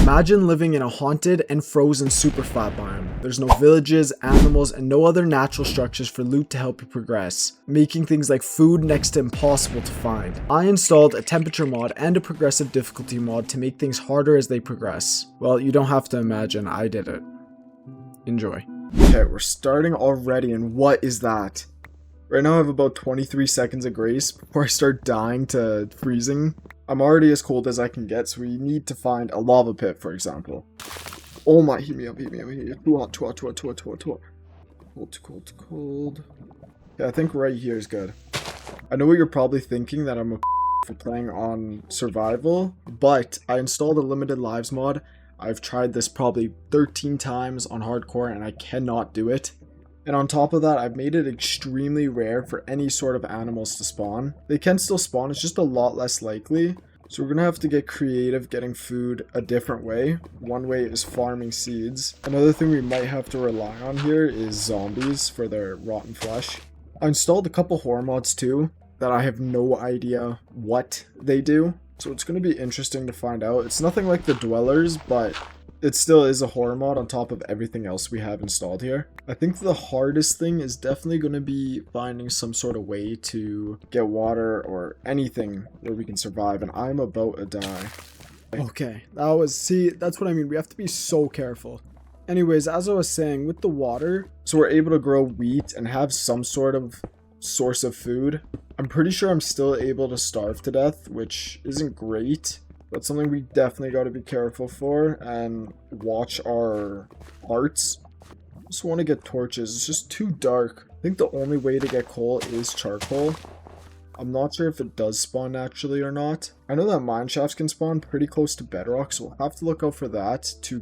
Imagine living in a haunted and frozen superflat biome. There's no villages, animals, and no other natural structures for loot to help you progress, making things like food next to impossible to find. I installed a temperature mod and a progressive difficulty mod to make things harder as they progress. Well, you don't have to imagine, I did it. Enjoy. Okay, we're starting already, and what is that? Right now I have about 23 seconds of grace before I start dying to freezing. I'm already as cold as I can get, so we need to find a lava pit, for example. Oh my, heat me up, heat me up, heat me up. Too hot, too hot, too hot, too hot, too hot, too hot. Cold, too cold, too cold. Yeah, I think right here is good. I know what you're probably thinking, that I'm a for playing on survival, but I installed a limited lives mod. I've tried this probably 13 times on hardcore and I cannot do it. And on top of that, I've made it extremely rare for any sort of animals to spawn. They can still spawn, it's just a lot less likely. So we're gonna have to get creative getting food a different way. One way is farming seeds. Another thing we might have to rely on here is zombies for their rotten flesh. I installed a couple horror mods too that I have no idea what they do. So it's going to be interesting to find out. It's nothing like the Dwellers, but it still is a horror mod on top of everything else we have installed here. I think the hardest thing is definitely going to be finding some sort of way to get water or anything where we can survive, and I'm about to die. Okay, that's what I mean. We have to be so careful. Anyways, as I was saying, with the water, so we're able to grow wheat and have some sort of source of food. I'm pretty sure I'm still able to starve to death, which isn't great, but something we definitely got to be careful for and watch our hearts. I just want to get torches. It's just too dark. I think the only way to get coal is charcoal. I'm not sure if it does spawn naturally or not. I know that mine shafts can spawn pretty close to bedrock, so we'll have to look out for that to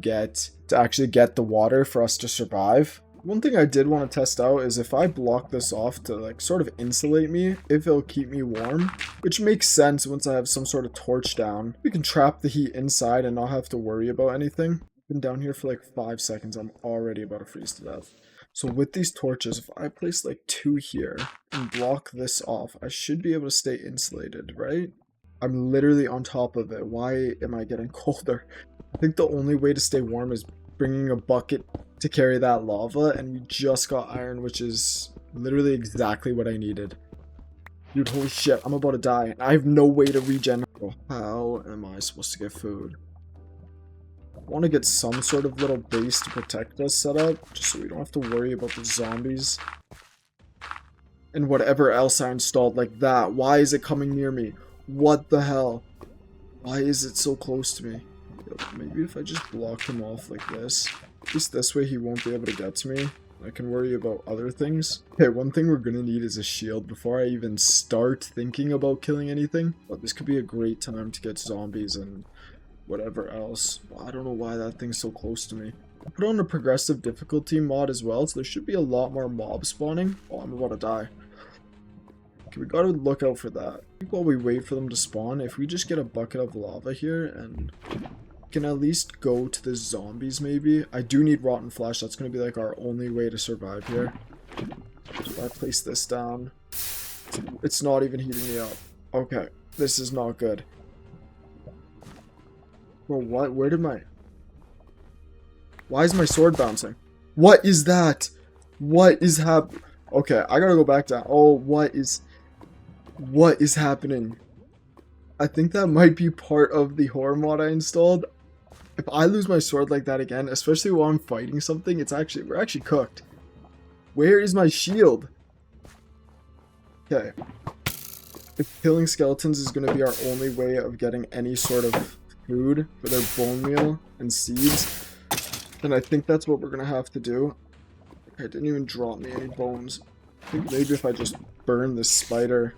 actually get the water for us to survive. One thing I did want to test out is if I block this off to like sort of insulate me, if it'll keep me warm, which makes sense once I have some sort of torch down. We can trap the heat inside and not have to worry about anything. I've been down here for like 5 seconds. I'm already about to freeze to death. So with these torches, if I place like 2 here and block this off, I should be able to stay insulated, right? I'm literally on top of it. Why am I getting colder? I think the only way to stay warm is bringing a bucket to carry that lava, and we just got iron, which is literally exactly what I needed. Dude, holy shit, I'm about to die. I have no way to regen. How am I supposed to get food? I want to get some sort of little base to protect us set up, just so we don't have to worry about the zombies. And whatever else I installed like that. Why is it coming near me? What the hell? Why is it so close to me? Maybe if I just block him off like this. At least this way he won't be able to get to me. I can worry about other things. Okay, one thing we're gonna need is a shield before I even start thinking about killing anything. But this could be a great time to get zombies and whatever else. I don't know why that thing's so close to me. I put on a progressive difficulty mod as well, so there should be a lot more mob spawning. Oh, I'm about to die. Okay, we gotta look out for that. I think while we wait for them to spawn, if we just get a bucket of lava here and can at least go to the zombies maybe. I do need rotten flesh. That's going to be like our only way to survive here. So if I place this down, it's not even heating me up. Okay, this is not good. Bro, what? Where did why is my sword bouncing? What is that? What is happening? Okay, I gotta go back down. Oh, what is happening? I think that might be part of the horror mod I installed. If I lose my sword like that again, especially while I'm fighting something, we're actually cooked. Where is my shield? Okay. If killing skeletons is going to be our only way of getting any sort of food for their bone meal and seeds, then I think that's what we're going to have to do. Okay, it didn't even drop me any bones. I think maybe if I just burn this spider.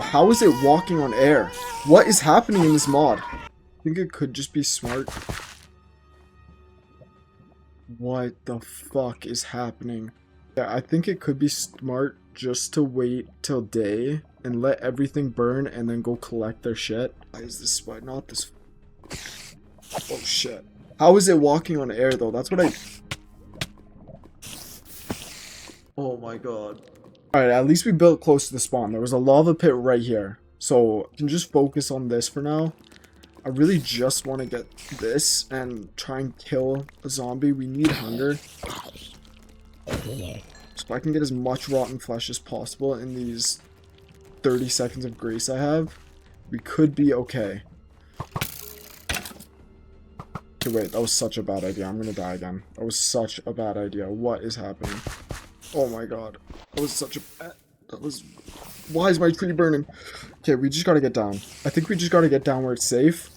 How is it walking on air? What is happening in this mod? I think it could just be smart. What the fuck is happening? Yeah, I think it could be smart just to wait till day and let everything burn and then go collect their shit. Why is this spider not this? Oh shit. How is it walking on air though? That's what I... Oh my god. Alright, at least we built close to the spawn. There was a lava pit right here. So, I can just focus on this for now. I really just want to get this and try and kill a zombie. We need hunger. So if I can get as much rotten flesh as possible in these 30 seconds of grace I have, we could be okay. Okay, wait, that was such a bad idea. I'm gonna die again. That was such a bad idea. What is happening? Oh my god. That was such a bad... That was... Why is my tree burning? Okay, we just gotta get down. I think we just gotta get down where it's safe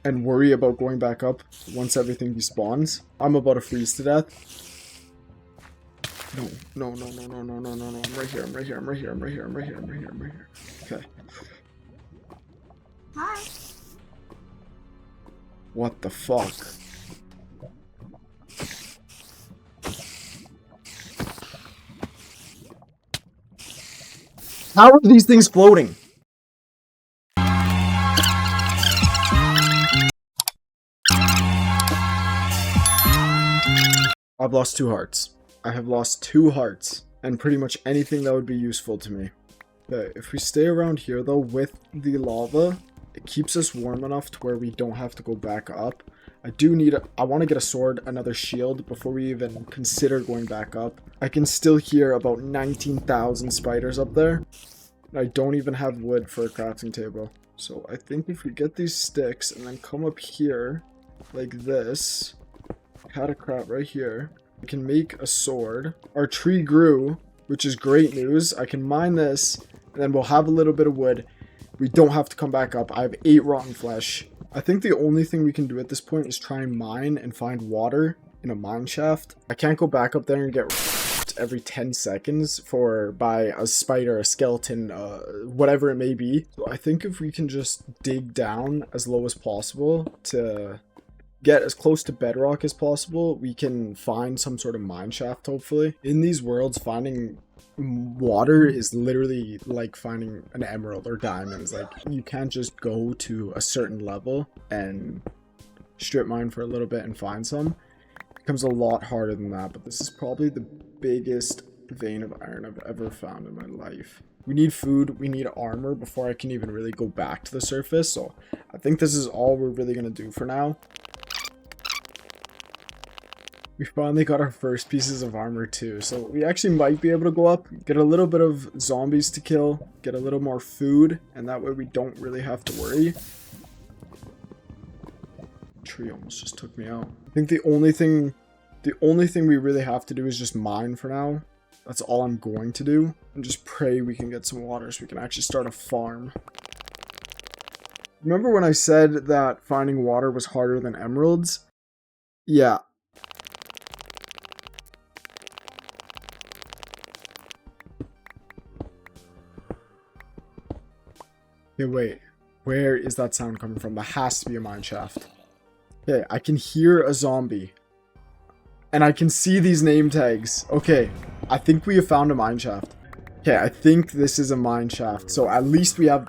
and worry about going back up once everything despawns. I'm about to freeze to death. No, no, no, no, no, no, no, no, no. I'm right here, I'm right here, I'm right here, I'm right here, I'm right here, I'm right here, I'm right here. Okay. Hi. What the fuck? How are these things floating? I've lost 2 hearts. I have lost 2 hearts. And pretty much anything that would be useful to me. Okay, if we stay around here though with the lava, it keeps us warm enough to where we don't have to go back up. I want to get a sword, another shield before we even consider going back up. I can still hear about 19,000 spiders up there. And I don't even have wood for a crafting table. So I think if we get these sticks and then come up here like this, had a crap right here. We can make a sword. Our tree grew, which is great news. I can mine this and then we'll have a little bit of wood. We don't have to come back up. I have 8 rotten flesh. I think the only thing we can do at this point is try and mine and find water in a mine shaft. I can't go back up there and get every 10 seconds by a spider, a skeleton, whatever it may be. So I think if we can just dig down as low as possible to get as close to bedrock as possible, we can find some sort of mine shaft, hopefully. In these worlds, finding water is literally like finding an emerald or diamonds. Like, you can't just go to a certain level and strip mine for a little bit and find some. It becomes a lot harder than that, but this is probably the biggest vein of iron I've ever found in my life. We need food, we need armor before I can even really go back to the surface, so I think this is all we're really going to do for now. We finally got our first pieces of armor too, so we actually might be able to go up, get a little bit of zombies to kill, get a little more food, and that way we don't really have to worry. The tree almost just took me out. I think the only thing we really have to do is just mine for now. That's all I'm going to do, and just pray we can get some water so we can actually start a farm. Remember when I said that finding water was harder than emeralds? Yeah. Okay, wait. Where is that sound coming from? That has to be a mine shaft. Okay, I can hear a zombie. And I can see these name tags. Okay, I think we have found a mine shaft. Okay, I think this is a mine shaft. So at least we have...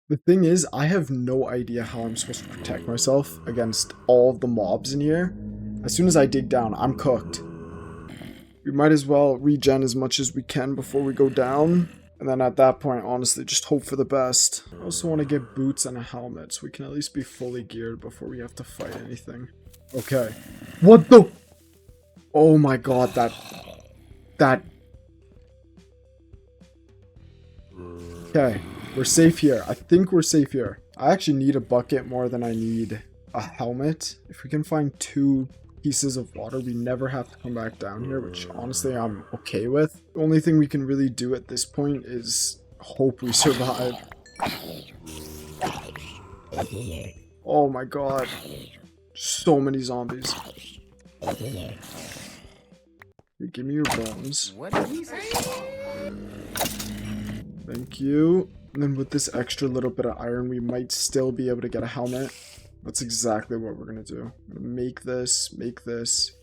The thing is, I have no idea how I'm supposed to protect myself against all of the mobs in here. As soon as I dig down, I'm cooked. We might as well regen as much as we can before we go down. And then at that point, honestly, just hope for the best. I also want to get boots and a helmet so we can at least be fully geared before we have to fight anything. Okay. What the? Oh my god, that. Okay, we're safe here. I think we're safe here. I actually need a bucket more than I need a helmet. If we can find 2 pieces of water, we never have to come back down here, which honestly I'm okay with. The only thing we can really do at this point is hope we survive. Oh my god. So many zombies. Hey, give me your bones. Thank you. And then with this extra little bit of iron, we might still be able to get a helmet. That's exactly what we're going to do. I'm gonna make this,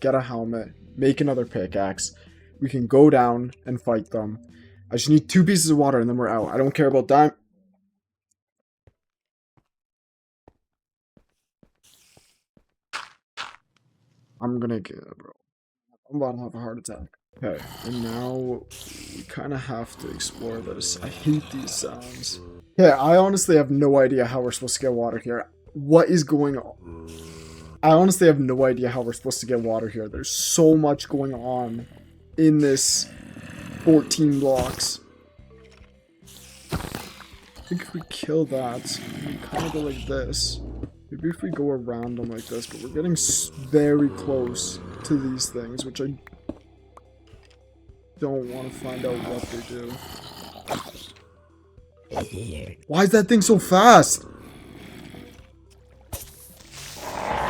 get a helmet, make another pickaxe. We can go down and fight them. I just need 2 pieces of water and then we're out. I don't care about time. I'm gonna get it, bro. I'm about to have a heart attack. Okay, and now We kind of have to explore this. I hate these sounds. Okay, I honestly have no idea how we're supposed to get water here. What is going on? I honestly have no idea how we're supposed to get water here. There's so much going on in this 14 blocks. I think if we kill that, we kind of go like this. Maybe if we go around them like this, but we're getting very close to these things, which I don't want to find out what they do. Why is that thing so fast?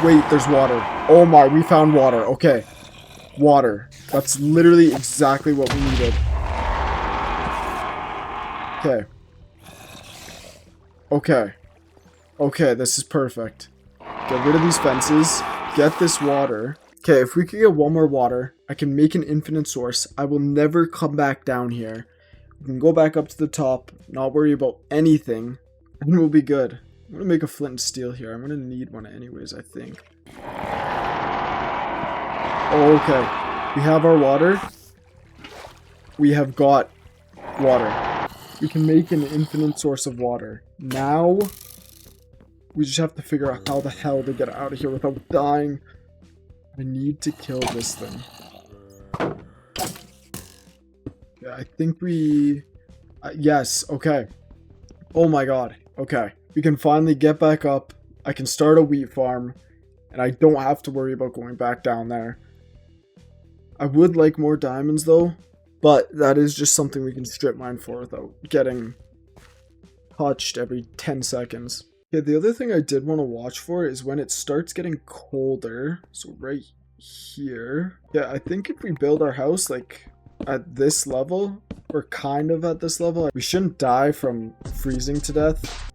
Wait, there's water. Oh my, we found water. Okay. Water. That's literally exactly what we needed. Okay. Okay. Okay, this is perfect. Get rid of these fences. Get this water. Okay, if we could get one more water, I can make an infinite source. I will never come back down here. We can go back up to the top, not worry about anything, and we'll be good. I'm gonna make a flint and steel here. I'm gonna need one anyways, I think. Oh, okay. We have our water. We have got water. We can make an infinite source of water. Now, we just have to figure out how the hell to get out of here without dying. I need to kill this thing. Yeah, I think we... yes, okay. Oh my god, okay. We can finally get back up. I can start a wheat farm. And I don't have to worry about going back down there. I would like more diamonds though. But that is just something we can strip mine for without getting touched every 10 seconds. Okay, the other thing I did want to watch for is when it starts getting colder. So right here. Yeah, I think if we build our house like at this level, we're kind of at this level. We shouldn't die from freezing to death.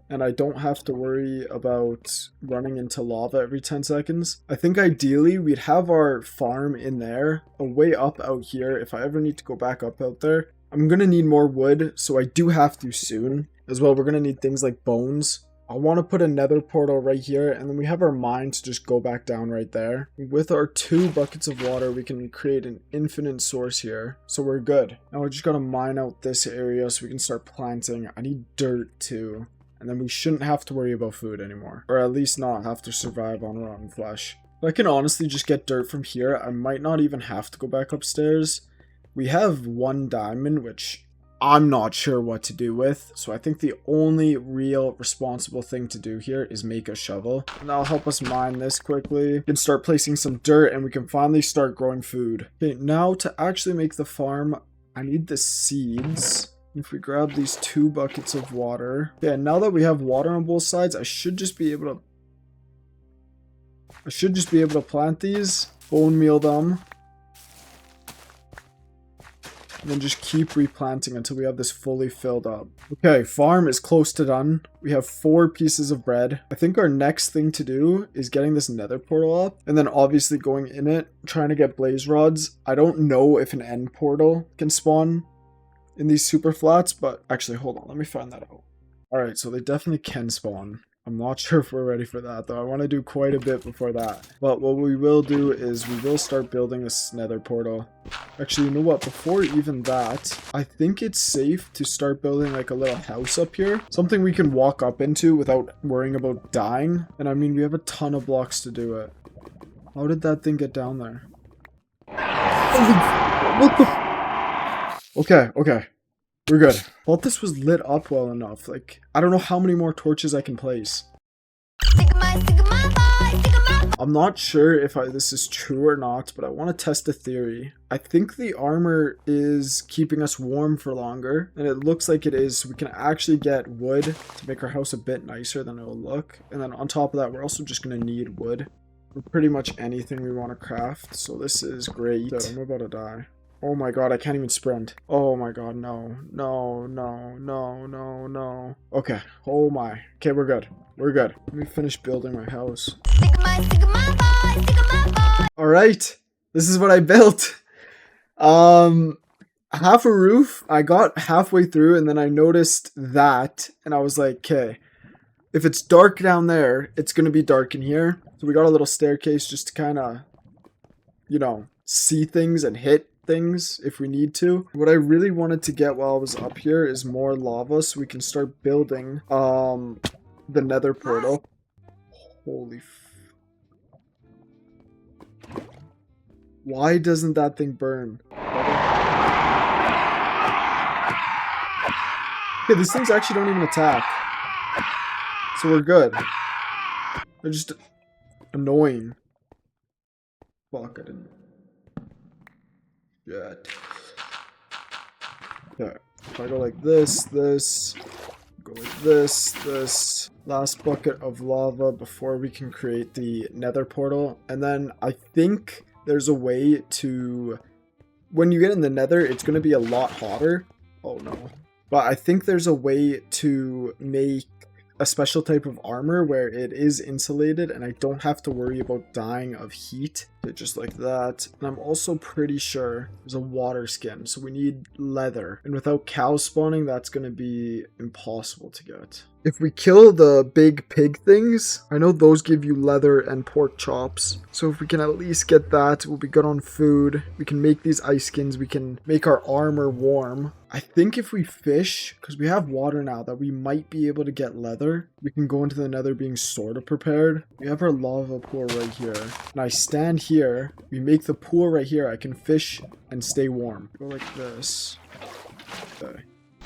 And I don't have to worry about running into lava every 10 seconds. I think ideally we'd have our farm in there, a way up out here if I ever need to go back up out there. I'm gonna need more wood, so I do have to soon. As well, we're gonna need things like bones. I want to put a nether portal right here, and then we have our mine to just go back down right there. With our 2 buckets of water, we can create an infinite source here, so we're good. Now we just gotta mine out this area so we can start planting. I need dirt too. And then we shouldn't have to worry about food anymore. Or at least not have to survive on rotten flesh. If I can honestly just get dirt from here, I might not even have to go back upstairs. We have 1 diamond, which I'm not sure what to do with. So I think the only real responsible thing to do here is make a shovel. And that'll help us mine this quickly. We can start placing some dirt and we can finally start growing food. Okay, now to actually make the farm, I need the seeds. If we grab these 2 buckets of water. Yeah, now that we have water on both sides, I should just be able to plant these, bone meal them, and then just keep replanting until we have this fully filled up. Okay, farm is close to done. We have 4 pieces of bread. I think our next thing to do is getting this nether portal up, and then obviously going in it, trying to get blaze rods. I don't know if an end portal can spawn in these super flats, but actually hold on, let me find that out. Alright, so they definitely can spawn. I'm not sure if we're ready for that though. I want to do quite a bit before that. But what we will do is we will start building this nether portal. Actually, you know what, before even that, I think it's safe to start building like a little house up here. Something we can walk up into without worrying about dying. And I mean, we have a ton of blocks to do it. How did that thing get down there? What the... Okay, we're good. Thought this was lit up well enough. Like, I don't know how many more torches I can place. I'm not sure if this is true or not, but I want to test a theory. I think the armor is keeping us warm for longer, and it looks like it is, so we can actually get wood to make our house a bit nicer than it will look. And then on top of that, we're also just going to need wood for pretty much anything we want to craft, so this is great. I'm about to die. Oh my god, I can't even sprint. Oh my god, no. Okay, oh my. Okay, we're good. We're good. Let me finish building my house. Alright, this is what I built. Half a roof. I got halfway through and then I noticed that and I was like, okay, if it's dark down there, it's gonna be dark in here. So we got a little staircase just to kind of, you know, see things and hit things if we need to. What I really wanted to get while I was up here is more lava so we can start building the nether portal. Holy why doesn't that thing burn? Okay, these things actually don't even attack. So we're good. They're just annoying. Fuck, I didn't. Shit. Okay, if I go like this, go like this. Last bucket of lava before we can create the nether portal. And then I think there's a way to... When you get in the nether, it's going to be a lot hotter. Oh no. But I think there's a way to make a special type of armor where it is insulated and I don't have to worry about dying of heat. Just like that. And I'm also pretty sure there's a water skin, so we need leather. And without cows spawning, that's going to be impossible to get. If we kill the big pig things, I know those give you leather and pork chops. So if we can at least get that, we'll be good on food. We can make these ice skins. We can make our armor warm. I think if we fish, because we have water now, that we might be able to get leather. We can go into the nether being sort of prepared. We have our lava pool right here. And I stand here. We make the pool right here. I can fish and stay warm. Go like this. Okay.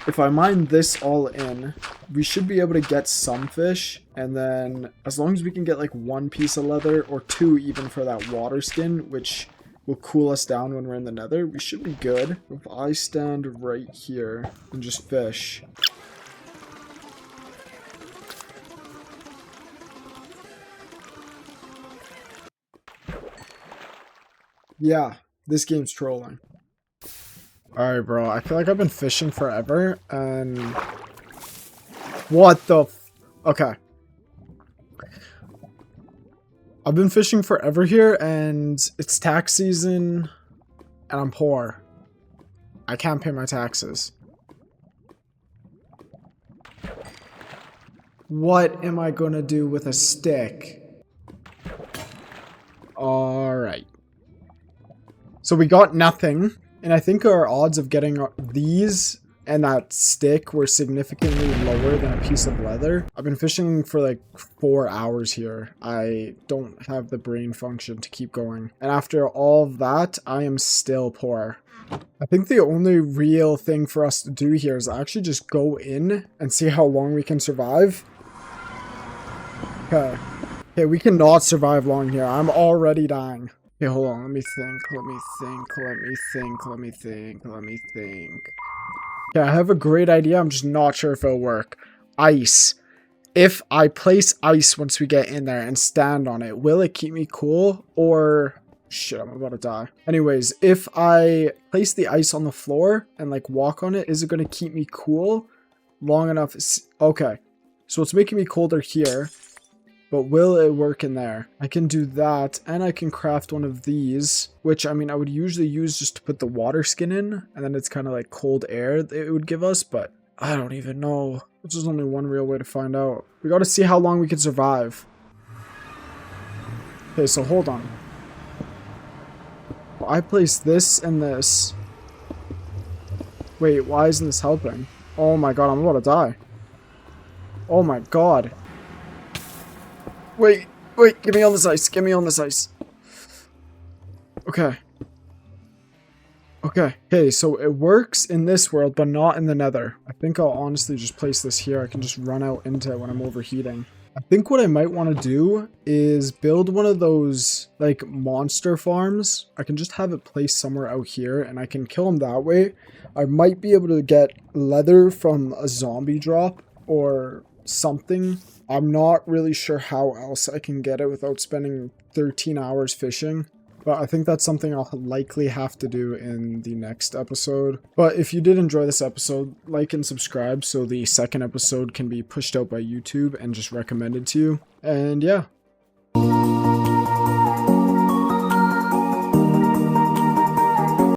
If I mine this all in, we should be able to get some fish. And then as long as we can get like 1 piece of leather or 2 even for that water skin, which will cool us down when we're in the nether, we should be good. If I stand right here and just fish. Yeah, this game's trolling. Alright, bro. I feel like I've been fishing forever, and... What the okay. I've been fishing forever here, and it's tax season, and I'm poor. I can't pay my taxes. What am I gonna do with a stick? Alright. So we got nothing. And I think our odds of getting these and that stick were significantly lower than a piece of leather. I've been fishing for like 4 hours here. I don't have the brain function to keep going. And after all of that, I am still poor. I think the only real thing for us to do here is actually just go in and see how long we can survive. Okay. Okay, we cannot survive long here. I'm already dying. Okay, hold on, let me think. Okay, I have a great idea, I'm just not sure if it'll work. Ice. If I place ice once we get in there and stand on it, will it keep me cool? Or... Shit, I'm about to die. Anyways, if I place the ice on the floor and like walk on it, is it going to keep me cool long enough? Okay, so it's making me colder here. But will it work in there? I can do that, and I can craft one of these, which, I mean, I would usually use just to put the water skin in, and then it's kind of like cold air that it would give us, but I don't even know. There's only one real way to find out. We gotta see how long we can survive. Okay, so hold on. Well, I place this and this. Wait, why isn't this helping? Oh my god, I'm about to die. Oh my god. Wait, get me on this ice, Okay. Okay, so it works in this world, but not in the nether. I think I'll honestly just place this here. I can just run out into it when I'm overheating. I think what I might want to do is build one of those, like, monster farms. I can just have it placed somewhere out here, and I can kill them that way. I might be able to get leather from a zombie drop, or something. I'm not really sure how else I can get it without spending 13 hours fishing. But I think that's something I'll likely have to do in the next episode. But if you did enjoy this episode, like and subscribe so the second episode can be pushed out by YouTube and just recommended to you. And yeah,